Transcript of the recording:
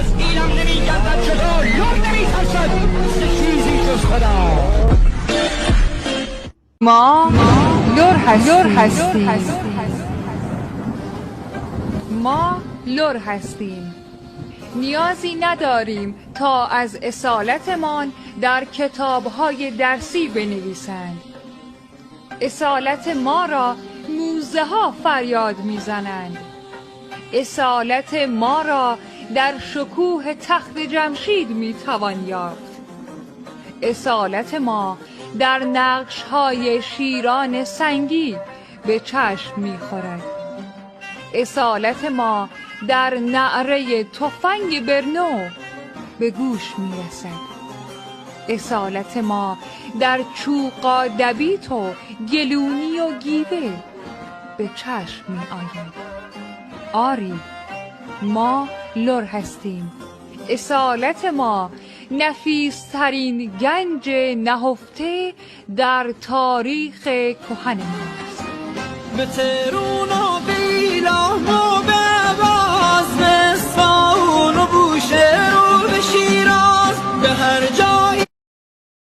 از اینم نمیگردد جدا لور نمیترسد ز چیزی جز خدا. ما لور هستیم. ما لور هستیم. نیازی نداریم تا از اصالتمان در کتاب‌های درسی بنویسند. اصالت ما را موزه ها فریاد میزنند. اصالت ما را در شکوه تخت جمشید میتوان یافت. اصالت ما در نقش های شیران سنگی به چشم میخورد. اصالت ما در نعره تفنگ برنو به گوش میرسد. اصالت ما در چوقا دبیت و گلونی و گیوه به چشم می آید. آری ما لور هستیم. اصالت ما نفیسترین گنج نهفته در تاریخ کهن ماست. به تهرون و بیلام